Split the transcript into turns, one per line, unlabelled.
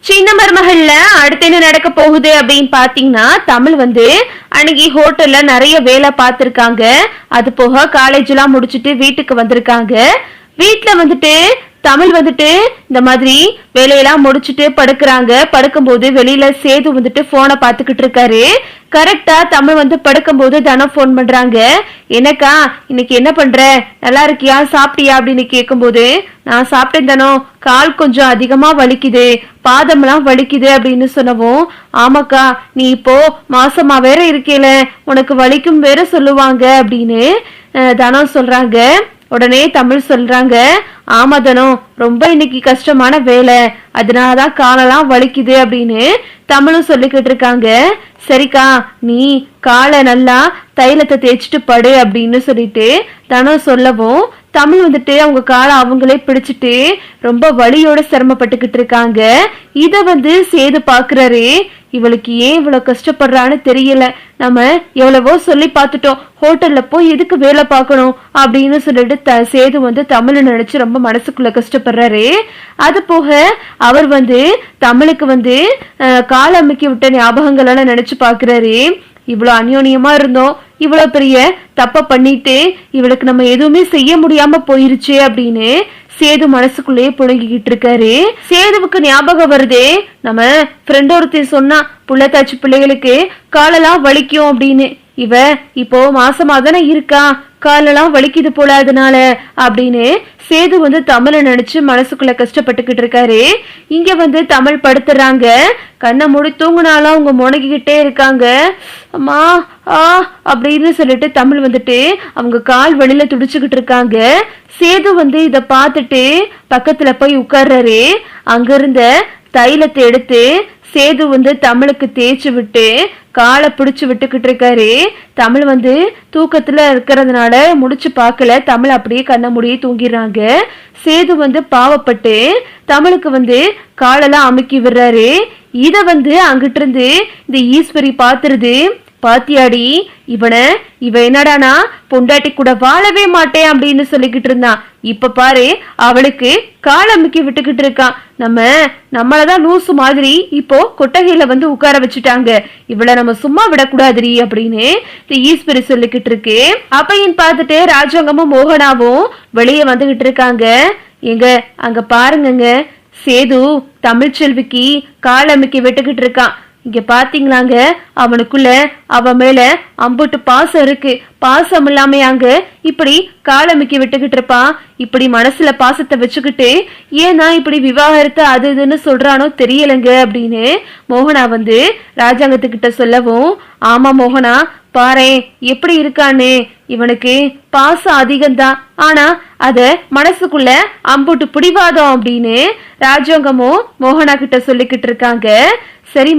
சின்ன மருமகள்ல அடுத்து என்ன நடக்க போகுது அப்படின்னு பாத்தீங்கன்னா, தமிழ் அன்னைக்கு ஹோட்டல்ல நிறைய வேலை பார்த்திருக்காங்க. அது போக காலேஜ் எல்லாம் முடிச்சுட்டு வீட்டுக்கு வந்திருக்காங்க. வீட்டுல தமிழ் இந்த மாதிரி வேலையெல்லாம் முடிச்சுட்டு படுக்கிறாங்க. படுக்கும்போது வெளியில சேது போனை பாத்துக்கிட்டு இருக்காரு. கரெக்டா தமிழ் படுக்கும்போது தனம் போன் பண்றாங்க. என்னக்கா இன்னைக்கு என்ன பண்ற, நல்லா இருக்கியா, சாப்பிட்டியா அப்படின்னு கேட்கும்போது, நான் சாப்பிட்டேன் தனம், கால் கொஞ்சம் அதிகமா வலிக்குது, பாதம்லாம் வலிக்குது அப்படின்னு சொன்னவும், ஆமாக்கா நீ இப்போ மாசமா வேற இருக்கேல, உனக்கு வலிக்கும் வேற சொல்லுவாங்க அப்படின்னு தனம் சொல்றாங்க. உடனே தமிழ் சொல்றாங்க, ஆமா தனம், ரொம்ப இன்னைக்கு கஷ்டமான வேலை, அதனாலதான் காலெல்லாம் வலிக்குது அப்படின்னு தமிழும் சொல்லிக்கிட்டு இருக்காங்க. சரிக்கா நீ காலை நல்லா தைலத்தை தேய்ச்சிட்டு படு அப்படின்னு சொல்லிட்டு தனம் சொல்லவும், தமிழ் அவங்க காலை அவங்களே பிடிச்சிட்டு ரொம்ப வலியோட சிரமப்பட்டுக்கிட்டு இருக்காங்க. இத சேது பாக்குறாரு. இவளுக்கு ஏன் இவ்வளவு கஷ்டப்படுறான்னு தெரியல, நம்ம எவ்வளவோ சொல்லி பார்த்துட்டோம், ஹோட்டல்ல போய் எதுக்கு வேலை பார்க்கணும் அப்படின்னு சொல்லிட்டு சேது தமிழ் நினைச்சு ரொம்ப மனசுக்குள்ள கஷ்டப்படுறாரு. அது போக அவர் தமிழுக்கு கால் அமுக்கி விட்ட ஞாபகங்கள் எல்லாம் நினைச்சு பாக்குறாரு. இவ்வளவு அந்யோன்யமா இருந்தோம், இவ்வளவு பெரிய தப்ப பண்ணிட்டு இவளுக்கு நம்ம எதுவுமே செய்ய முடியாம போயிருச்சு அப்படின்னு சேது மனசுக்குள்ளேயே புழங்கிக்கிட்டு இருக்காரு. சேதுவுக்கு ஞாபகம் வருதே, நம்ம ஃப்ரெண்ட் ஒருத்தி சொன்னா புள்ளத்தாச்சி பிள்ளைகளுக்கு காலெல்லாம் வலிக்கும் அப்படின்னு. இவ இப்போ மாசமா தானே இருக்கா, காலெல்லாம் வலிக்குது போல அதனால அப்படின்னு சேது தமிழை நினைச்சு மனசுக்குள்ள கஷ்டப்பட்டுக்கிட்டு இருக்காரு. இங்க தமிழ் படுத்துறாங்க. கண்ணை மூடி தூங்குனாலும் அவங்க முனகிக்கிட்டே இருக்காங்க. அம்மா அப்படின்னு சொல்லிட்டு தமிழ் அவங்க கால் வழியில துடிச்சுக்கிட்டு இருக்காங்க. சேது இத பார்த்துட்டு பக்கத்துல போய் உட்கார்றாரு. அங்க இருந்த தைலத்தை எடுத்து சேது தமிழுக்கு தேய்ச்சி விட்டு காலை பிடிச்சு விட்டுக்கிட்டு இருக்காரு. தமிழ் தூக்கத்துல இருக்கிறதுனால முடிச்சு பார்க்கல, தமிழ் அப்படியே கண்ண முடியே தூங்கிடுறாங்க. சேது பாவப்பட்டு தமிழுக்கு காலெல்லாம் அமுக்கி விடுறாரு. இத அங்கிட்டு இருந்து இந்த ஈஸ்வரி பாத்துருது. பாத்தியாடி இவ என்னடானா பொண்டாட்டி கூட வாழவே மாட்டேன் அப்படின்னு சொல்லிக்கிட்டு இருந்தான், இப்ப பாரு அவளுக்கு கால் அமுக்கி விட்டுக்கிட்டு இருக்கான். நம்மளதான் லூசு மாதிரி இப்போ கொட்டகையில உட்கார வச்சுட்டாங்க, இவளை நம்ம சும்மா விடக்கூடாதுரி அப்படின்னு ஈஸ்வரி சொல்லிக்கிட்டு இருக்கு. அப்பையும் பார்த்துட்டு ராஜாங்கமும் மோகனாவும் வெளியே வந்துகிட்டு இருக்காங்க. எங்க அங்க பாருங்க, சேது தமிழ்ச்செல்விக்கு கால் அமுக்கி விட்டுக்கிட்டு இருக்கான். இங்க பாத்தீங்களாங்க, அவனுக்குள்ள அவ மேல அம்புட்டு பாசம் இருக்கு, பாசம் இல்லாம அங்க இப்படி காலமிக்கி விட்டுக்கிட்டு இருப்பான். இப்படி மனசுல பாசத்தை வச்சுக்கிட்டு ஏன்னா இப்படி விவாகரத்து அது இதுன்னு சொல்றானோ தெரியலங்க அப்படின்னு மோகனா ராஜாங்கத்துக்கிட்ட சொல்லவும், ஆமா மோகனா பாரேன் எப்படி இருக்கான்னு, இவனுக்கு பாசம் அதிகம்தான், ஆனா அத மனசுக்குள்ள அம்புட்டு பிடிவாதம் அப்படின்னு ராஜாங்கமும் மோகனா கிட்ட சொல்லிக்கிட்டு இருக்காங்க. சரி